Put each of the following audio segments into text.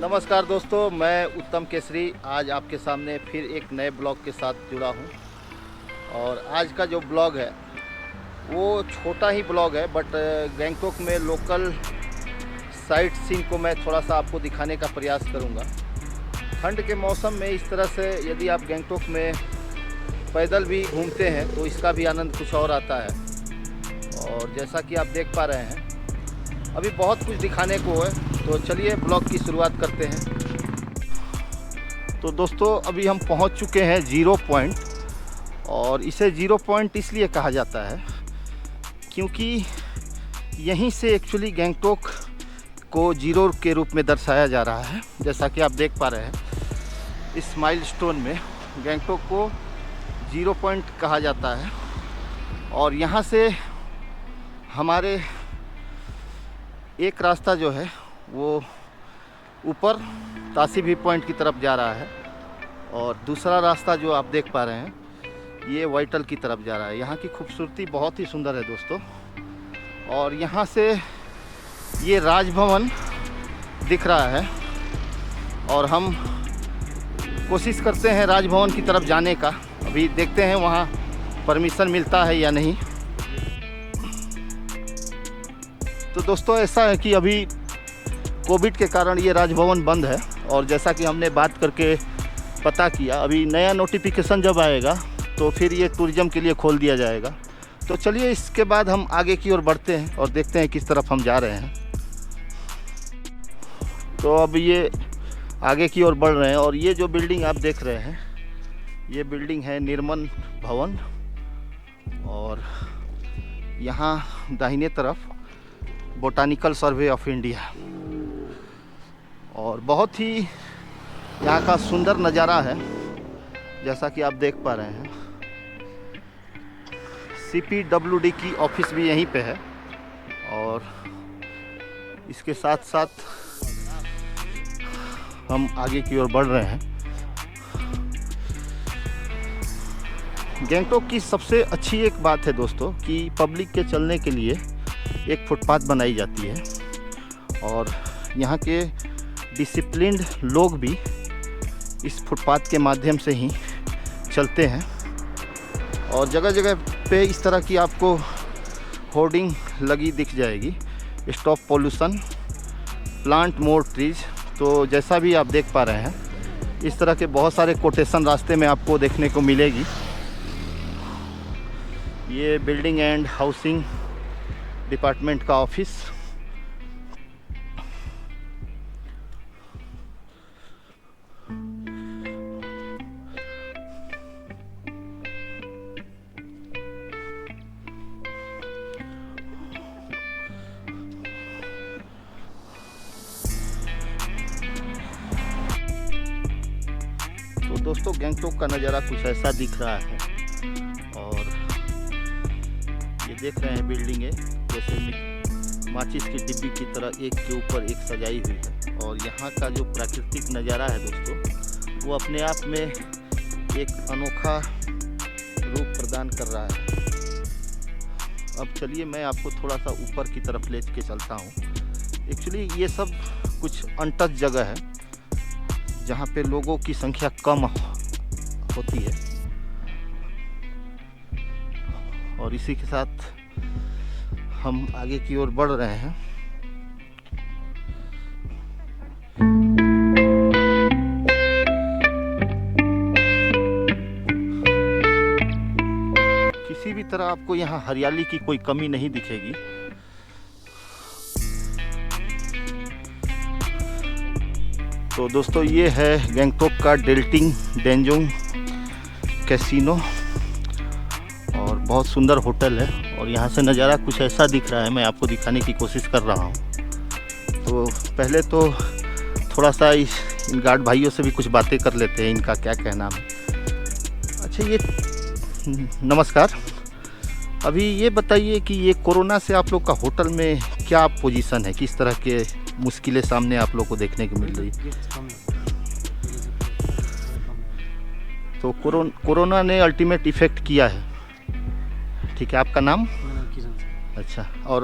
नमस्कार दोस्तों, मैं उत्तम केसरी आज आपके सामने फिर एक नए ब्लॉग के साथ जुड़ा हूं। और आज का जो ब्लॉग है वो छोटा ही ब्लॉग है, बट गैंगटॉक में लोकल साइट सीन को मैं थोड़ा सा आपको दिखाने का प्रयास करूंगा। ठंड के मौसम में इस तरह से यदि आप गैंगटॉक में पैदल भी घूमते हैं तो इसका भी आनंद कुछ और आता है। और जैसा कि आप देख पा रहे हैं अभी बहुत कुछ दिखाने को है, तो चलिए ब्लॉग की शुरुआत करते हैं। तो दोस्तों अभी हम पहुंच चुके हैं जीरो पॉइंट, और इसे जीरो पॉइंट इसलिए कहा जाता है क्योंकि यहीं से एक्चुअली गैंगटॉक को जीरो के रूप में दर्शाया जा रहा है। जैसा कि आप देख पा रहे हैं इस माइलस्टोन में गैंगटॉक को जीरो पॉइंट कहा जाता है। और यहाँ से हमारे एक रास्ता जो है वो ऊपर तासी व्यू पॉइंट की तरफ जा रहा है, और दूसरा रास्ता जो आप देख पा रहे हैं ये वाइटल की तरफ जा रहा है। यहाँ की खूबसूरती बहुत ही सुंदर है दोस्तों। और यहाँ से ये राजभवन दिख रहा है, और हम कोशिश करते हैं राजभवन की तरफ जाने का। अभी देखते हैं वहाँ परमिशन मिलता है या नहीं। तो दोस्तों ऐसा है कि अभी कोविड के कारण ये राजभवन बंद है, और जैसा कि हमने बात करके पता किया अभी नया नोटिफिकेशन जब आएगा तो फिर ये टूरिज़्म के लिए खोल दिया जाएगा। तो चलिए इसके बाद हम आगे की ओर बढ़ते हैं और देखते हैं किस तरफ हम जा रहे हैं। तो अब ये आगे की ओर बढ़ रहे हैं, और ये जो बिल्डिंग आप देख रहे हैं ये बिल्डिंग है निर्मल भवन। और यहाँ दाहिने तरफ बोटानिकल सर्वे ऑफ इंडिया, और बहुत ही यहाँ का सुंदर नज़ारा है जैसा कि आप देख पा रहे हैं। CPWD की ऑफिस भी यहीं पे है, और इसके साथ साथ हम आगे की ओर बढ़ रहे हैं। गैंगटॉक की सबसे अच्छी एक बात है दोस्तों कि पब्लिक के चलने के लिए एक फुटपाथ बनाई जाती है, और यहाँ के डिसिप्लिन्ड लोग भी इस फुटपाथ के माध्यम से ही चलते हैं। और जगह जगह पे इस तरह की आपको होर्डिंग लगी दिख जाएगी, stop pollution, plant more trees. तो जैसा भी आप देख पा रहे हैं इस तरह के बहुत सारे कोटेशन रास्ते में आपको देखने को मिलेगी। ये बिल्डिंग एंड हाउसिंग डिपार्टमेंट का ऑफिस। तो दोस्तों गैंगटॉक का नज़ारा कुछ ऐसा दिख रहा है, और ये देख रहे हैं बिल्डिंगें जैसे माचिस की डिब्बी की तरह एक के ऊपर एक सजाई हुई है। और यहाँ का जो प्राकृतिक नज़ारा है दोस्तों वो अपने आप में एक अनोखा रूप प्रदान कर रहा है। अब चलिए मैं आपको थोड़ा सा ऊपर की तरफ ले के चलता हूँ। एक्चुअली ये सब कुछ अनटच जगह है जहाँ पे लोगों की संख्या कम होती है, और इसी के साथ हम आगे की ओर बढ़ रहे हैं। किसी भी तरह आपको यहाँ हरियाली की कोई कमी नहीं दिखेगी। तो दोस्तों ये है गैंगटॉक का डेल्टिंग डेंजोंग कैसीनो, और बहुत सुंदर होटल है। और यहाँ से नज़ारा कुछ ऐसा दिख रहा है, मैं आपको दिखाने की कोशिश कर रहा हूँ। तो पहले तो थोड़ा सा इन गार्ड भाइयों से भी कुछ बातें कर लेते हैं, इनका क्या कहना है। अच्छा ये नमस्कार, अभी ये बताइए कि ये कोरोना से आप लोग का होटल में क्या पोजीशन है, किस तरह के मुश्किलें सामने आप लोग को देखने को मिल रही है? तो कोरोना ने अल्टीमेट इफ़ेक्ट किया है। ठीक है, आपका नाम? अच्छा, और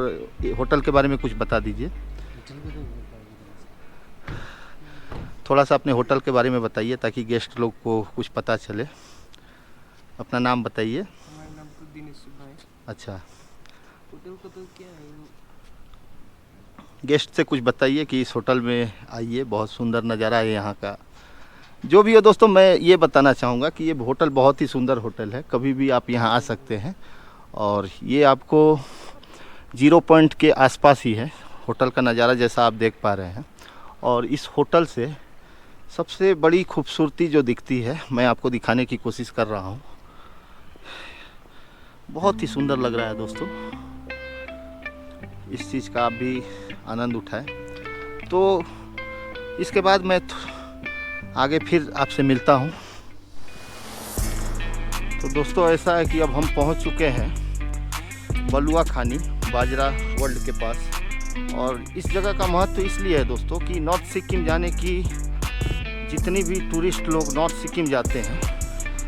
होटल के बारे में कुछ बता दीजिए। थोड़ा सा अपने होटल के बारे में बताइए ताकि गेस्ट लोग को कुछ पता चले। अपना नाम बताइए। हमारा नाम तो दिनेश सुब्बा है। अच्छा, होटल का तो क्या है, गेस्ट से कुछ बताइए कि इस होटल में आइए, बहुत सुंदर नज़ारा है यहाँ का। जो भी हो दोस्तों, मैं ये बताना चाहूँगा कि ये होटल बहुत ही सुंदर होटल है, कभी भी आप यहाँ आ सकते हैं। और ये आपको 0 पॉइंट के आसपास ही है होटल का नज़ारा, जैसा आप देख पा रहे हैं। और इस होटल से सबसे बड़ी खूबसूरती जो दिखती है, मैं आपको दिखाने की कोशिश कर रहा हूँ। बहुत ही सुंदर लग रहा है दोस्तों, इस चीज़ का आप भी आनंद उठाएं। तो इसके बाद मैं आगे फिर आपसे मिलता हूँ। तो दोस्तों ऐसा है कि अब हम पहुँच चुके हैं बलुआ खानी बाजरा वर्ल्ड के पास। और इस जगह का महत्व इसलिए है दोस्तों कि नॉर्थ सिक्किम जाने की जितनी भी टूरिस्ट लोग नॉर्थ सिक्किम जाते हैं,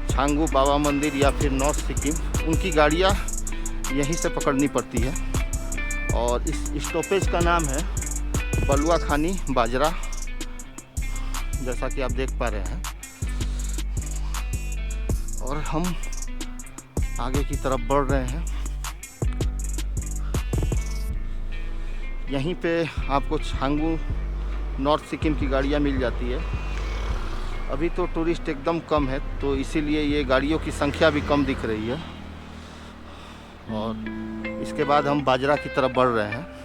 छांगू बाबा मंदिर या फिर नॉर्थ सिक्किम, उनकी गाड़ियाँ यहीं से पकड़नी पड़ती है। और इस स्टॉपेज का नाम है बलुआ खानी बाजरा, जैसा कि आप देख पा रहे हैं। और हम आगे की तरफ बढ़ रहे हैं। यहीं पे आपको छांगू नॉर्थ सिक्किम की गाड़ियाँ मिल जाती है। अभी तो टूरिस्ट एकदम कम है, तो इसीलिए ये गाड़ियों की संख्या भी कम दिख रही है। और इसके बाद हम बाजरा की तरफ बढ़ रहे हैं।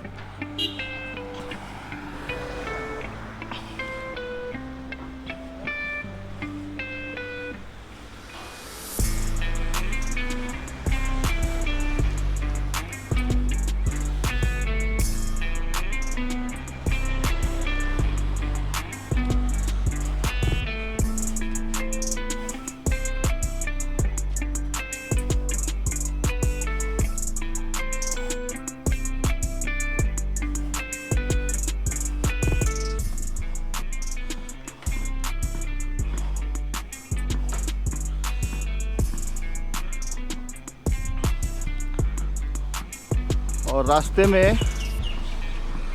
और रास्ते में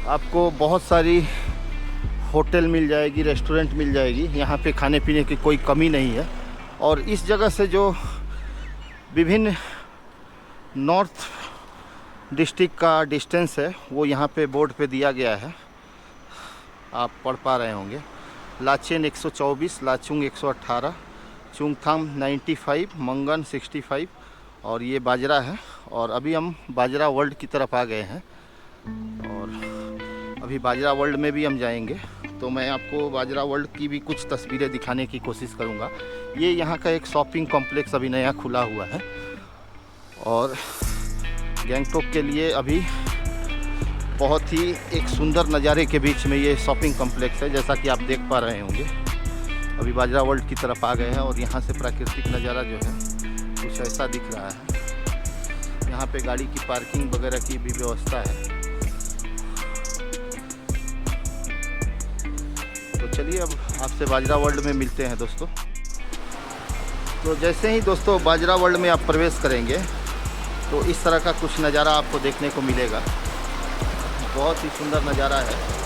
आपको बहुत सारी होटल मिल जाएगी, रेस्टोरेंट मिल जाएगी। यहाँ पे खाने पीने की कोई कमी नहीं है। और इस जगह से जो विभिन्न नॉर्थ डिस्ट्रिक्ट का डिस्टेंस है वो यहाँ पे बोर्ड पे दिया गया है, आप पढ़ पा रहे होंगे। लाचेन 124, लाचुंग 118, चुंगथाम 95, मंगन 65 और ये बाजरा है। और अभी हम बाजरा वर्ल्ड की तरफ आ गए हैं और अभी बाजरा वर्ल्ड में भी हम जाएंगे। तो मैं आपको बाजरा वर्ल्ड की भी कुछ तस्वीरें दिखाने की कोशिश करूंगा। ये यहाँ का एक शॉपिंग कॉम्प्लेक्स अभी नया खुला हुआ है और गैंगटॉक के लिए अभी बहुत ही एक सुंदर नज़ारे के बीच में ये शॉपिंग कॉम्प्लेक्स है, जैसा कि आप देख पा रहे होंगे। अभी बाजरा वर्ल्ड की तरफ आ गए हैं और यहाँ से प्राकृतिक नज़ारा जो है कुछ ऐसा दिख रहा है। यहाँ पे गाड़ी की पार्किंग वगैरह की भी व्यवस्था है। तो चलिए अब आपसे बाजरा वर्ल्ड में मिलते हैं दोस्तों। तो जैसे ही दोस्तों बाजरा वर्ल्ड में आप प्रवेश करेंगे तो इस तरह का कुछ नज़ारा आपको देखने को मिलेगा। बहुत ही सुंदर नज़ारा है।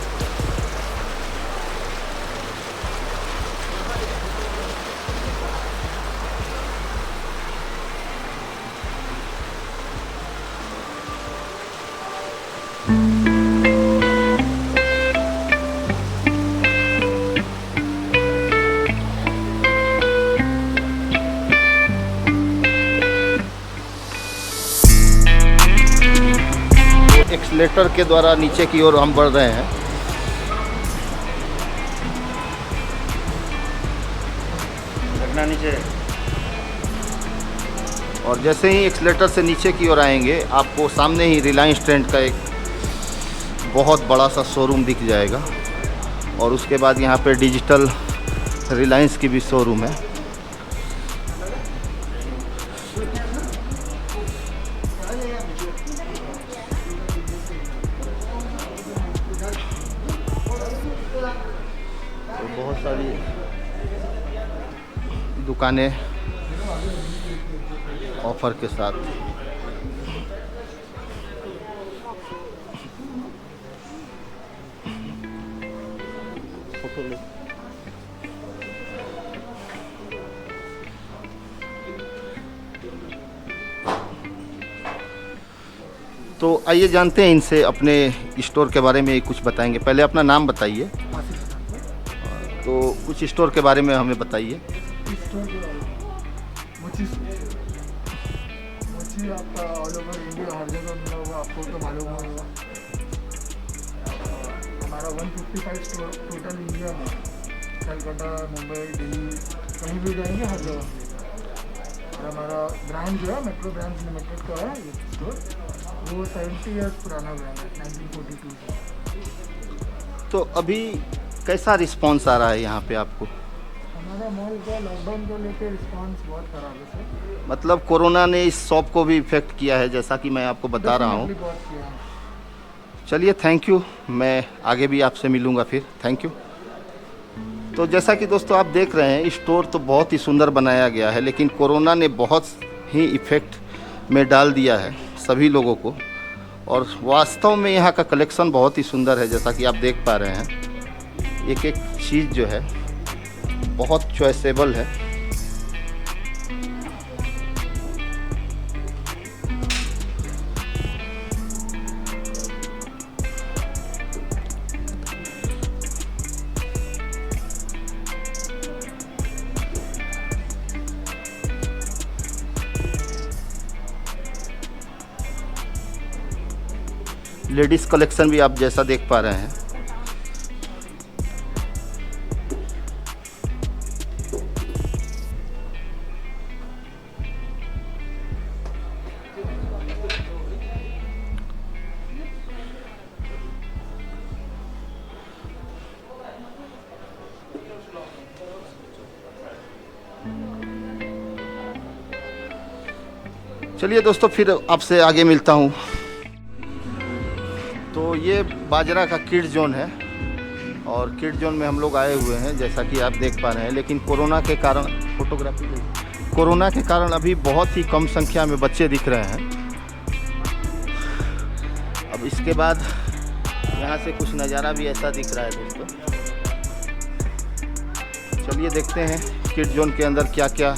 एक्सीलेटर के द्वारा नीचे की ओर हम बढ़ रहे हैं। रखना नीचे। और जैसे ही एक्सीलेटर से नीचे की ओर आएंगे आपको सामने ही रिलायंस ट्रेंड का एक बहुत बड़ा सा शोरूम दिख जाएगा। और उसके बाद यहाँ पे डिजिटल रिलायंस की भी शोरूम है। तो बहुत सारी दुकानें ऑफर के साथ। फोटो ले। तो आइए जानते हैं इनसे, अपने स्टोर के बारे में कुछ बताएंगे। पहले अपना नाम बताइए, तो कुछ स्टोर के बारे में हमें बताइए। मच्छी आपका ऑल ओवर इंडिया हर जगह मिला होगा, आपको तो मालूम होगा। हमारा 155 स्टोर टोटल इंडिया में, कलकत्ता, मुंबई, दिल्ली, कहीं भी जाएंगे हर जगह मिलेगा। और हमारा ब्रांड जो है मेट्रो ब्रांड्स लिमिटेड का है ये स्टोर, वो 70 ईयर्स पुराना ब्रांड है, 1942 से। तो अभी कैसा रिस्पांस आ रहा है यहाँ पे आपको? हमारा मॉल का लॉकडाउन को लेकर रिस्पांस बहुत खराब है सर। मतलब कोरोना ने इस शॉप को भी इफेक्ट किया है, जैसा कि मैं आपको बता रहा हूँ। बहुत किया है। चलिए, थैंक यू। मैं आगे भी आपसे मिलूँगा फिर। Thank you. तो जैसा कि दोस्तों आप देख रहे हैं, स्टोर तो बहुत ही सुंदर बनाया गया है, लेकिन कोरोना ने बहुत ही इफ़ेक्ट में डाल दिया है सभी लोगों को। और वास्तव में यहाँ का कलेक्शन बहुत ही सुंदर है, जैसा कि आप देख पा रहे हैं। एक एक चीज़ जो है बहुत चॉइसेबल है। लेडीज़ कलेक्शन भी आप जैसा देख पा रहे हैं। चलिए दोस्तों, फिर आपसे आगे मिलता हूँ। तो ये बाजरा का किड जोन है, और किड जोन में हम लोग आए हुए हैं, जैसा कि आप देख पा रहे हैं। लेकिन कोरोना के कारण कोरोना के कारण अभी बहुत ही कम संख्या में बच्चे दिख रहे हैं। अब इसके बाद यहाँ से कुछ नज़ारा भी ऐसा दिख रहा है दोस्तों। चलिए देखते हैं किड जोन के अंदर क्या क्या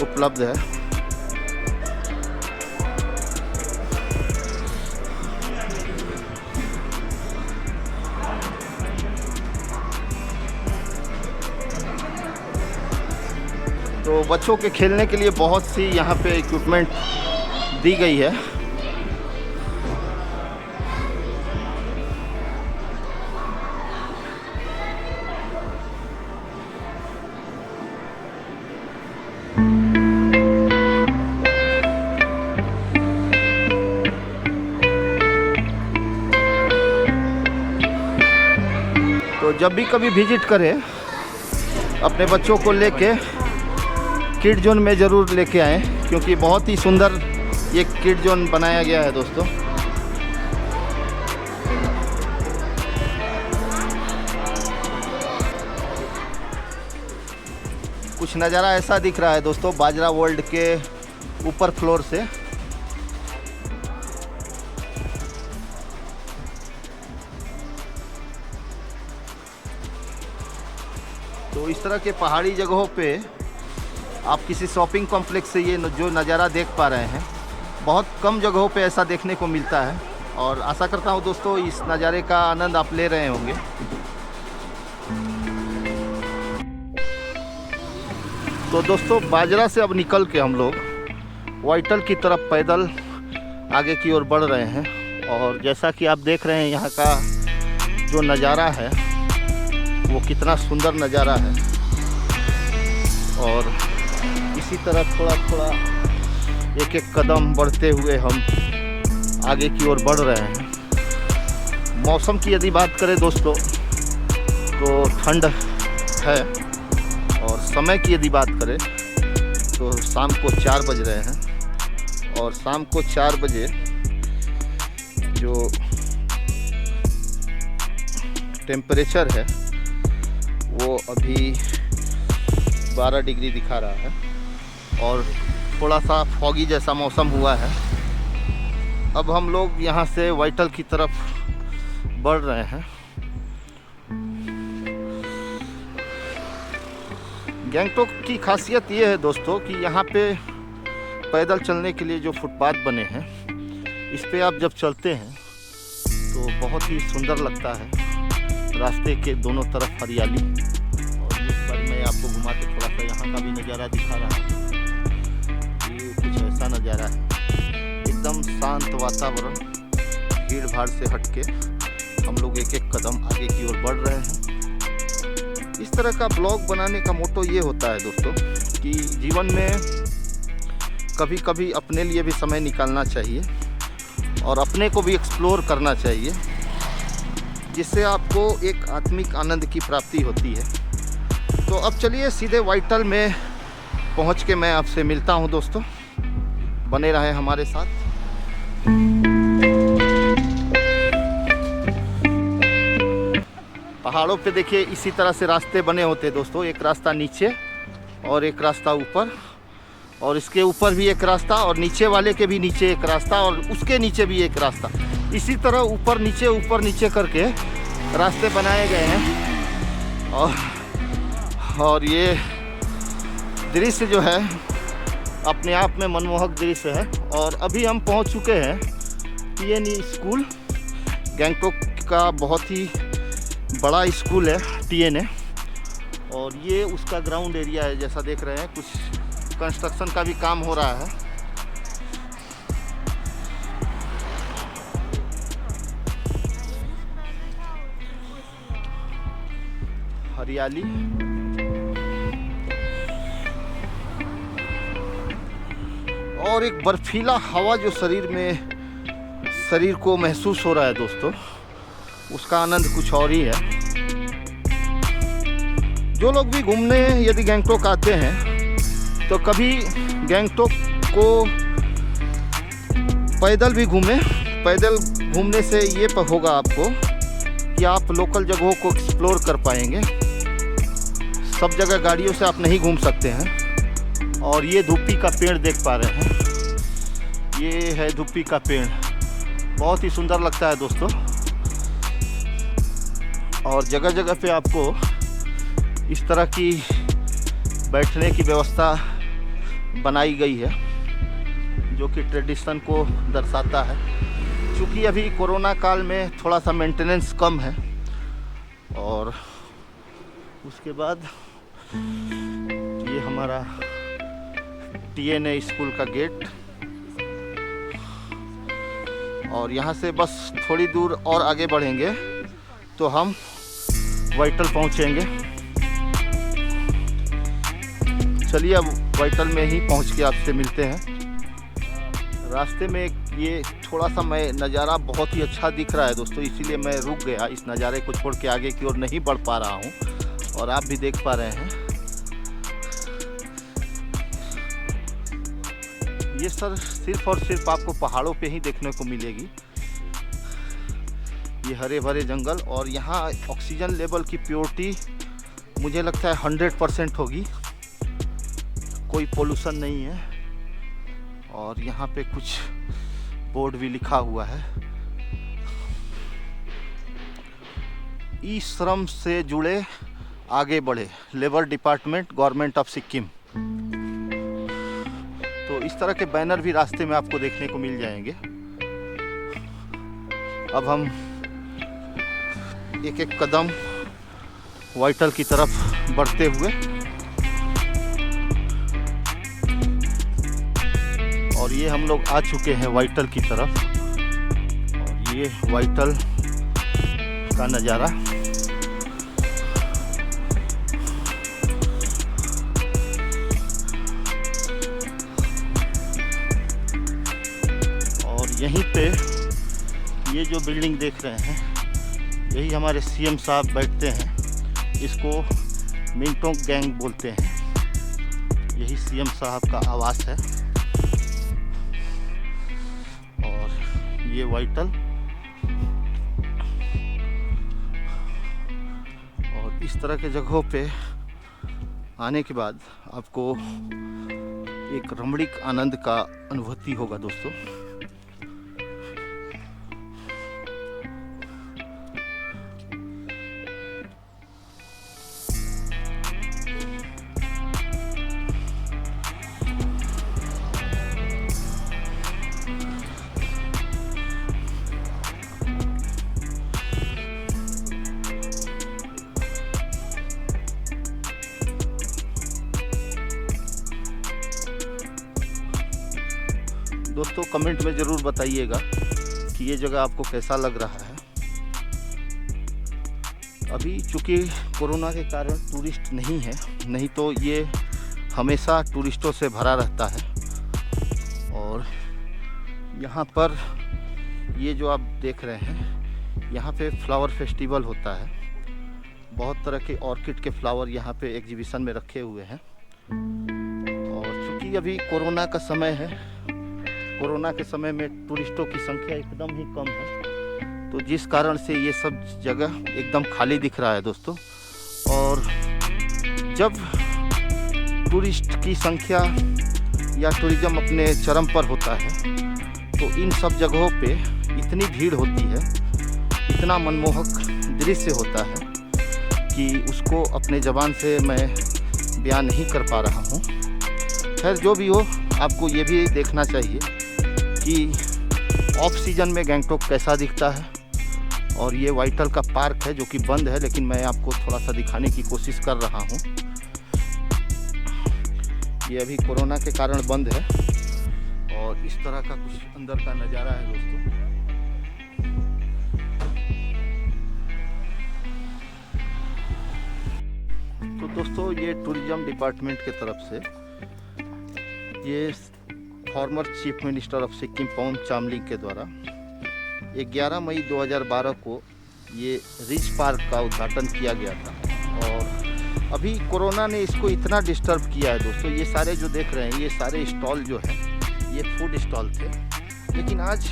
उपलब्ध है। तो बच्चों के खेलने के लिए बहुत सी यहाँ पे इक्विपमेंट दी गई है। तो जब भी कभी विजिट करें, अपने बच्चों को लेके किड जोन में ज़रूर लेके आएँ, क्योंकि बहुत ही सुंदर ये किड जोन बनाया गया है दोस्तों। कुछ नज़ारा ऐसा दिख रहा है दोस्तों बाजरा वर्ल्ड के ऊपर फ्लोर से। तो इस तरह के पहाड़ी जगहों पे आप किसी शॉपिंग कॉम्प्लेक्स से ये जो नज़ारा देख पा रहे हैं, बहुत कम जगहों पे ऐसा देखने को मिलता है। और आशा करता हूँ दोस्तों इस नज़ारे का आनंद आप ले रहे होंगे। तो दोस्तों बाजरा से अब निकल के हम लोग वाइटल की तरफ पैदल आगे की ओर बढ़ रहे हैं। और जैसा कि आप देख रहे हैं, यहाँ का जो नज़ारा है वो कितना सुंदर नज़ारा है। और इसी तरह थोड़ा थोड़ा एक एक कदम बढ़ते हुए हम आगे की ओर बढ़ रहे हैं। मौसम की यदि बात करें दोस्तों तो ठंड है, और समय की यदि बात करें तो शाम को 4 बज रहे हैं। और शाम को 4 बजे जो टेम्परेचर है वो अभी 12 डिग्री दिखा रहा है, और थोड़ा सा फॉगी जैसा मौसम हुआ है। अब हम लोग यहाँ से वाइटल की तरफ बढ़ रहे हैं। गैंगटॉक की खासियत ये है दोस्तों कि यहाँ पे पैदल चलने के लिए जो फुटपाथ बने हैं इस पे आप जब चलते हैं तो बहुत ही सुंदर लगता है। रास्ते के दोनों तरफ हरियाली, और इस बार मैं आपको घुमा के थोड़ा सा यहाँ का भी नज़ारा दिखा रहा हूँ। ये कुछ ऐसा नज़ारा है, एकदम शांत वातावरण, भीड़ भाड़ से हटके हम लोग एक एक कदम आगे की ओर बढ़ रहे हैं। इस तरह का ब्लॉग बनाने का मोटो ये होता है दोस्तों कि जीवन में कभी कभी अपने लिए भी समय निकालना चाहिए और अपने को भी एक्सप्लोर करना चाहिए, जिससे आपको एक आत्मिक आनंद की प्राप्ति होती है। तो अब चलिए सीधे वाइटल में पहुंच के मैं आपसे मिलता हूं दोस्तों, बने रहे हमारे साथ। पहाड़ों पे देखिए इसी तरह से रास्ते बने होते हैं दोस्तों, एक रास्ता नीचे और एक रास्ता ऊपर, और इसके ऊपर भी एक रास्ता, और नीचे वाले के भी नीचे एक रास्ता, और उसके नीचे भी एक रास्ता। इसी तरह ऊपर नीचे करके रास्ते बनाए गए हैं। और ये दृश्य जो है अपने आप में मनमोहक दृश्य है। और अभी हम पहुंच चुके हैं टीएनई स्कूल, गैंगटॉक का बहुत ही बड़ा स्कूल है टीएनए, और ये उसका ग्राउंड एरिया है। जैसा देख रहे हैं कुछ कंस्ट्रक्शन का भी काम हो रहा है। हरियाली, और एक बर्फीला हवा जो शरीर को महसूस हो रहा है दोस्तों, उसका आनंद कुछ और ही है। जो लोग भी घूमने यदि गैंगटॉक आते हैं तो कभी गैंगटॉक को पैदल भी घूमें। पैदल घूमने से ये होगा आपको कि आप लोकल जगहों को एक्सप्लोर कर पाएंगे। सब जगह गाड़ियों से आप नहीं घूम सकते हैं। और ये धुप्पी का पेड़ देख पा रहे हैं, ये है धुप्पी का पेड़, बहुत ही सुंदर लगता है दोस्तों। और जगह जगह पे आपको इस तरह की बैठने की व्यवस्था बनाई गई है, जो कि ट्रेडिशन को दर्शाता है। क्योंकि अभी कोरोना काल में थोड़ा सा मेंटेनेंस कम है। और उसके बाद ये हमारा टीएनए स्कूल का गेट, और यहाँ से बस थोड़ी दूर और आगे बढ़ेंगे तो हम वाइटल पहुँचेंगे। चलिए अब वाइटल में ही पहुँच के आपसे मिलते हैं। रास्ते में ये थोड़ा सा मैं नज़ारा बहुत ही अच्छा दिख रहा है दोस्तों, इसीलिए मैं रुक गया। इस नज़ारे को छोड़ के आगे की ओर नहीं बढ़ पा रहा हूँ, और आप भी देख पा रहे हैं ये सर सिर्फ और सिर्फ आपको पहाड़ों पे ही देखने को मिलेगी। ये हरे भरे जंगल, और यहाँ ऑक्सीजन लेवल की प्योरिटी मुझे लगता है 100% होगी, कोई पोल्यूशन नहीं है। और यहाँ पे कुछ बोर्ड भी लिखा हुआ है, ई श्रम से जुड़े आगे बढ़े, labour department, government of Sikkim. तो इस तरह के बैनर भी रास्ते में आपको देखने को मिल जाएंगे। अब हम एक एक कदम वाइटल की तरफ बढ़ते हुए, और ये हम लोग आ चुके हैं वाइटल की तरफ। और ये वाइटल का नज़ारा, और यहीं पे ये जो बिल्डिंग देख रहे हैं, यही हमारे सीएम साहब बैठते हैं। इसको मिंटोंग गैंग बोलते हैं। यही सीएम साहब का आवास है। और ये वाइटल, और इस तरह के जगहों पे आने के बाद आपको एक रमणीक आनंद का अनुभूति होगा दोस्तों। दोस्तों कमेंट में ज़रूर बताइएगा कि ये जगह आपको कैसा लग रहा है। अभी चूँकि कोरोना के कारण टूरिस्ट नहीं है, नहीं तो ये हमेशा टूरिस्टों से भरा रहता है। और यहाँ पर ये जो आप देख रहे हैं, यहाँ पे फ्लावर फेस्टिवल होता है। बहुत तरह के ऑर्किड के फ्लावर यहाँ पे एग्जीबिशन में रखे हुए हैं। और चूँकि अभी कोरोना का समय है, कोरोना के समय में टूरिस्टों की संख्या एकदम ही कम है, तो जिस कारण से ये सब जगह एकदम खाली दिख रहा है दोस्तों। और जब टूरिस्ट की संख्या या टूरिज्म अपने चरम पर होता है तो इन सब जगहों पे इतनी भीड़ होती है, इतना मनमोहक दृश्य होता है कि उसको अपने ज़बान से मैं बयान नहीं कर पा रहा हूँ। खैर जो भी हो, आपको ये भी देखना चाहिए कि ऑफ सीजन में गैंगटॉक कैसा दिखता है। और ये वाइटल का पार्क है जो कि बंद है, लेकिन मैं आपको थोड़ा सा दिखाने की कोशिश कर रहा हूँ। ये अभी कोरोना के कारण बंद है और इस तरह का कुछ अंदर का नज़ारा है दोस्तों। तो दोस्तों ये टूरिज्म डिपार्टमेंट के तरफ से ये former chief minister of Sikkim Pawan Chamling के द्वारा 11 मई 2012 को ये रिज पार्क का उद्घाटन किया गया था। और अभी कोरोना ने इसको इतना डिस्टर्ब किया है दोस्तों। ये सारे जो देख रहे हैं, ये सारे स्टॉल जो हैं, ये फूड स्टॉल थे, लेकिन आज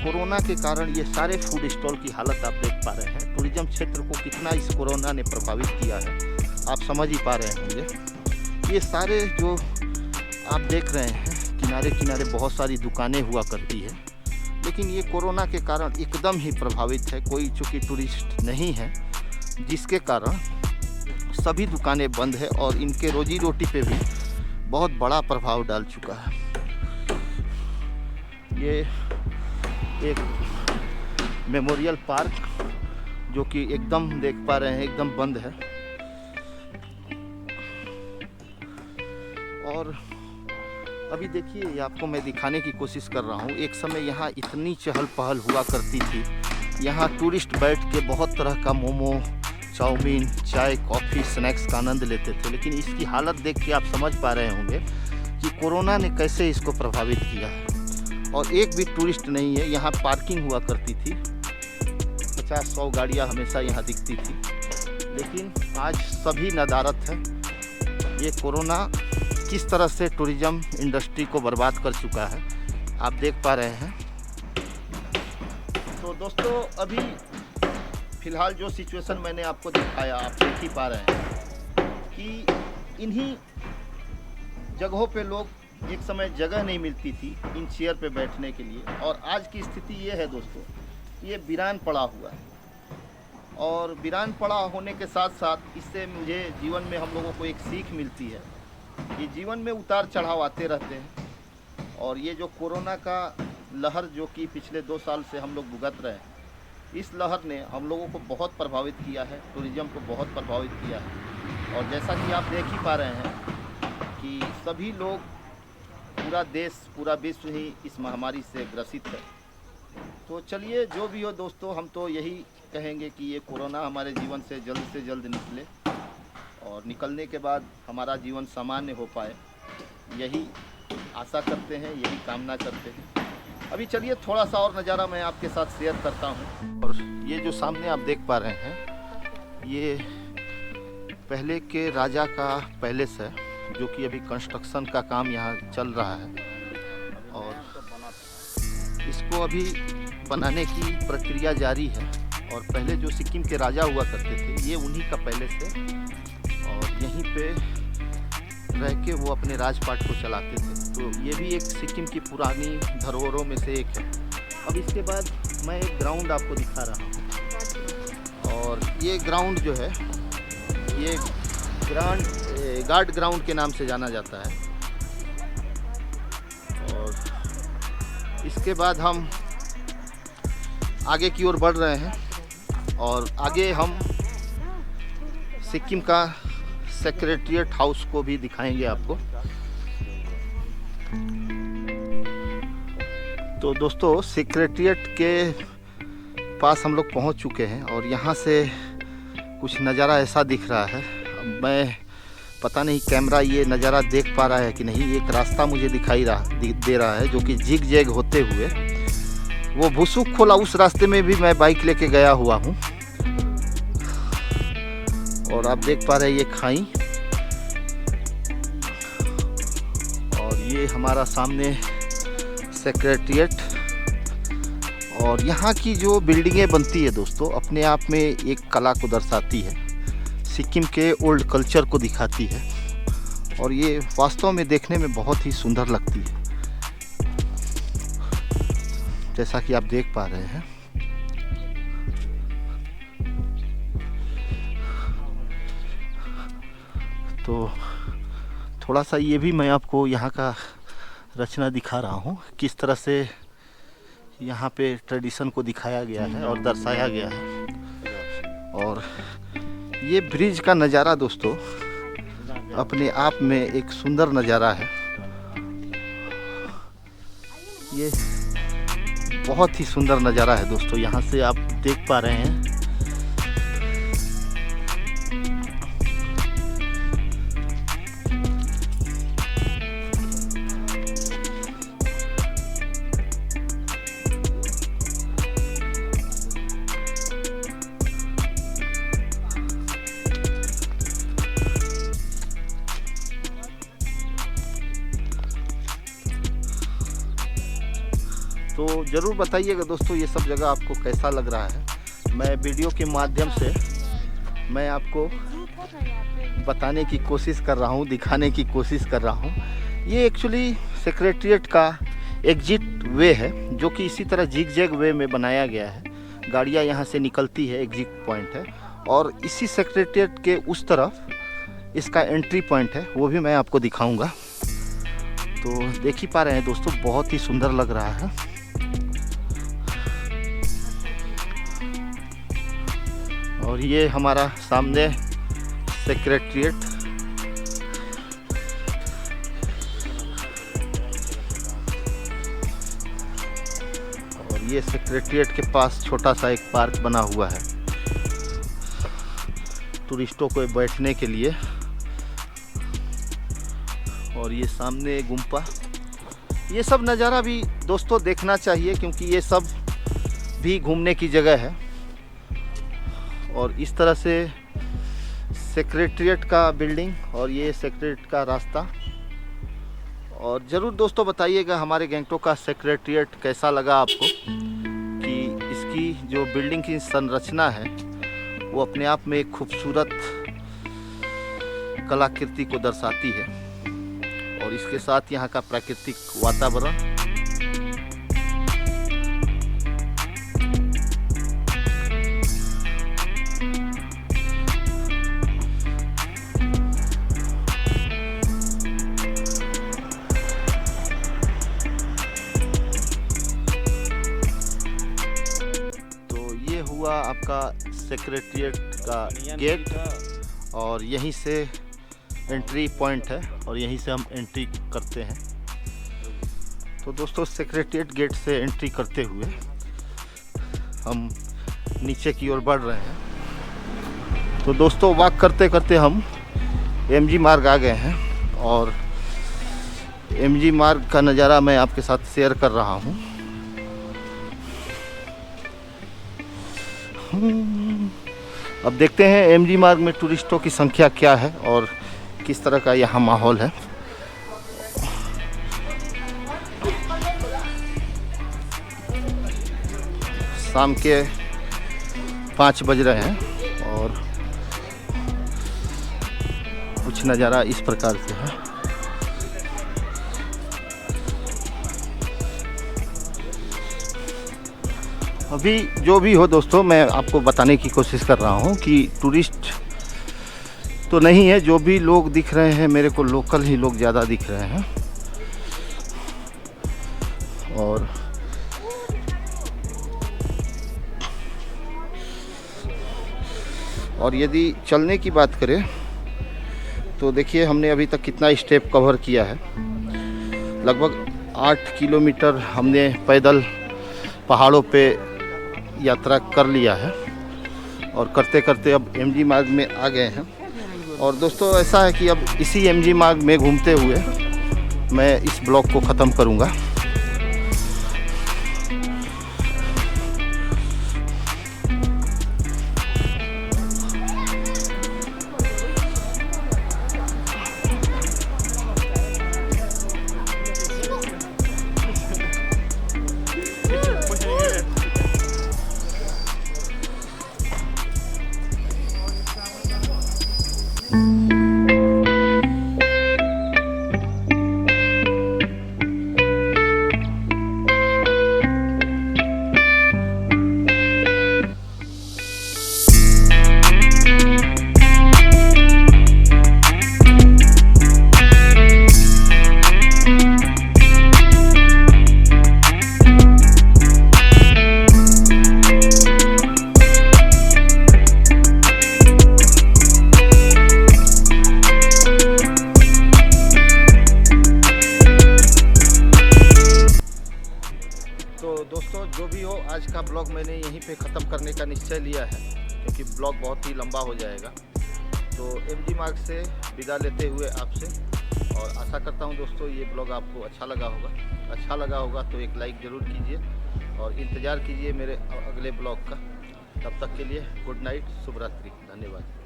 कोरोना के कारण ये सारे फूड स्टॉल की हालत आप देख पा रहे हैं। टूरिज्म क्षेत्र को कितना इस कोरोना ने प्रभावित किया है आप समझ ही पा रहे होंगे। ये सारे जो आप देख रहे हैं, किनारे किनारे बहुत सारी दुकानें हुआ करती है, लेकिन ये कोरोना के कारण एकदम ही प्रभावित है। कोई चूँकि टूरिस्ट नहीं है, जिसके कारण सभी दुकानें बंद है और इनके रोजी रोटी पे भी बहुत बड़ा प्रभाव डाल चुका है। ये एक मेमोरियल पार्क जो कि एकदम देख पा रहे हैं एकदम बंद है। और अभी देखिए, ये आपको मैं दिखाने की कोशिश कर रहा हूँ। एक समय यहाँ इतनी चहल पहल हुआ करती थी, यहाँ टूरिस्ट बैठ के बहुत तरह का मोमो, चाउमीन, चाय, कॉफ़ी, स्नैक्स का आनंद लेते थे। लेकिन इसकी हालत देख के आप समझ पा रहे होंगे कि कोरोना ने कैसे इसको प्रभावित किया है। और एक भी टूरिस्ट नहीं है। यहाँ पार्किंग हुआ करती थी, 50-100 गाड़ियाँ हमेशा यहाँ दिखती थी, लेकिन आज सभी नदारत है। ये कोरोना किस तरह से टूरिज्म इंडस्ट्री को बर्बाद कर चुका है आप देख पा रहे हैं। तो दोस्तों अभी फ़िलहाल जो सिचुएशन मैंने आपको दिखाया, आप देख ही पा रहे हैं कि इन्हीं जगहों पे लोग, एक समय जगह नहीं मिलती थी इन चेयर पे बैठने के लिए, और आज की स्थिति ये है दोस्तों, ये वीरान पड़ा हुआ है। और वीरान पड़ा होने के साथ साथ इससे मुझे जीवन में हम लोगों को एक सीख मिलती है कि जीवन में उतार चढ़ाव आते रहते हैं। और ये जो कोरोना का लहर जो कि पिछले 2 साल से हम लोग भुगत रहे हैं, इस लहर ने हम लोगों को बहुत प्रभावित किया है, टूरिज्म को बहुत प्रभावित किया है। और जैसा कि आप देख ही पा रहे हैं कि सभी लोग, पूरा देश, पूरा विश्व ही इस महामारी से ग्रसित है। तो चलिए जो भी हो दोस्तों, हम तो यही कहेंगे कि ये कोरोना हमारे जीवन से जल्द निकले और निकलने के बाद हमारा जीवन सामान्य हो पाए, यही आशा करते हैं, यही कामना करते हैं। अभी चलिए थोड़ा सा और नज़ारा मैं आपके साथ शेयर करता हूँ। और ये जो सामने आप देख पा रहे हैं, ये पहले के राजा का पैलेस है, जो कि अभी कंस्ट्रक्शन का काम यहाँ चल रहा है। और इसको अभी बनाने की प्रक्रिया जारी है। और पहले जो सिक्किम के राजा हुआ करते थे, ये उन्हीं का पैलेस है और यहीं पे रह के वो अपने राजपाट को चलाते थे। तो ये भी एक सिक्किम की पुरानी धरोहरों में से एक है। अब इसके बाद मैं एक ग्राउंड आपको दिखा रहा हूँ, और ये ग्राउंड जो है, ये गार्ड ग्राउंड के नाम से जाना जाता है। और इसके बाद हम आगे की ओर बढ़ रहे हैं और आगे हम सिक्किम का सेक्रेटेरिएट हाउस को भी दिखाएंगे आपको। तो दोस्तों सेक्रेटेरिएट के पास हम लोग पहुंच चुके हैं और यहाँ से कुछ नज़ारा ऐसा दिख रहा है। अब मैं पता नहीं कैमरा ये नज़ारा देख पा रहा है कि नहीं। एक रास्ता मुझे दे रहा है जो कि जिग जैग होते हुए वो भुसुक खोला, उस रास्ते में भी मैं बाइक लेके गया हुआ हूँ। और आप देख पा रहे हैं ये खाई और ये हमारा सामने सेक्रेटेरिएट। और यहाँ की जो बिल्डिंगें बनती है दोस्तों अपने आप में एक कला को दर्शाती है, सिक्किम के ओल्ड कल्चर को दिखाती है और ये वास्तव में देखने में बहुत ही सुंदर लगती है, जैसा कि आप देख पा रहे हैं। तो थोड़ा सा ये भी मैं आपको यहाँ का रचना दिखा रहा हूँ, किस तरह से यहाँ पे ट्रेडिशन को दिखाया गया है और दर्शाया गया है। और ये ब्रिज का नज़ारा दोस्तों अपने आप में एक सुंदर नज़ारा है। ये बहुत ही सुंदर नज़ारा है दोस्तों, यहाँ से आप देख पा रहे हैं। तो ज़रूर बताइएगा दोस्तों ये सब जगह आपको कैसा लग रहा है। मैं वीडियो के माध्यम से मैं आपको बताने की कोशिश कर रहा हूँ, दिखाने की कोशिश कर रहा हूँ। ये एक्चुअली सेक्रेटेरिएट का एग्जिट वे है जो कि इसी तरह जिग जैग वे में बनाया गया है। गाड़ियाँ यहाँ से निकलती है, एग्जिट पॉइंट है। और इसी सेक्रेटेरिएट के उस तरफ इसका एंट्री पॉइंट है, वो भी मैं आपको दिखाऊँगा। तो देख ही पा रहे हैं दोस्तों, बहुत ही सुंदर लग रहा है। और ये हमारा सामने सेक्रेटेरिएट। और ये सेक्रेटेरिएट के पास छोटा सा एक पार्क बना हुआ है टूरिस्टों को बैठने के लिए। और ये सामने गुम्पा, ये सब नज़ारा भी दोस्तों देखना चाहिए क्योंकि ये सब भी घूमने की जगह है। और इस तरह से सेक्रेटेरिएट का बिल्डिंग और ये सेक्रेटेरिएट का रास्ता। और ज़रूर दोस्तों बताइएगा हमारे गैंगटॉक का सेक्रेटेरिएट कैसा लगा आपको, कि इसकी जो बिल्डिंग की संरचना है वो अपने आप में एक खूबसूरत कलाकृति को दर्शाती है। और इसके साथ यहाँ का प्राकृतिक वातावरण। तो ये हुआ आपका सेक्रेटेरिएट का गेट और यहीं से एंट्री पॉइंट है और यहीं से हम एंट्री करते हैं। तो दोस्तों सेक्रेटेरिएट गेट से एंट्री करते हुए हम नीचे की ओर बढ़ रहे हैं। तो दोस्तों वॉक करते करते हम एमजी मार्ग आ गए हैं और एमजी मार्ग का नज़ारा मैं आपके साथ शेयर कर रहा हूँ। अब देखते हैं एमजी मार्ग में टूरिस्टों की संख्या क्या है और किस तरह का यहाँ माहौल है। शाम के 5 बज रहे हैं और कुछ नज़ारा इस प्रकार से है। अभी जो भी हो दोस्तों मैं आपको बताने की कोशिश कर रहा हूँ कि टूरिस्ट तो नहीं है, जो भी लोग दिख रहे हैं मेरे को लोकल ही लोग ज़्यादा दिख रहे हैं। और यदि चलने की बात करें तो देखिए हमने अभी तक कितना स्टेप कवर किया है। लगभग 8 किलोमीटर हमने पैदल पहाड़ों पे यात्रा कर लिया है और करते करते अब एमजी मार्ग में आ गए हैं। और दोस्तों ऐसा है कि अब इसी एमजी मार्ग में घूमते हुए मैं इस ब्लॉग को ख़त्म करूँगा। तो दोस्तों जो भी हो, आज का ब्लॉग मैंने यहीं पे ख़त्म करने का निश्चय लिया है क्योंकि ब्लॉग बहुत ही लंबा हो जाएगा। तो एमजी मार्ग से विदा लेते हुए आपसे, और आशा करता हूँ दोस्तों ये ब्लॉग आपको अच्छा लगा होगा तो एक लाइक ज़रूर कीजिए और इंतज़ार कीजिए मेरे अगले ब्लॉग का। तब तक के लिए गुड नाइट, शुभ रात्रि, धन्यवाद।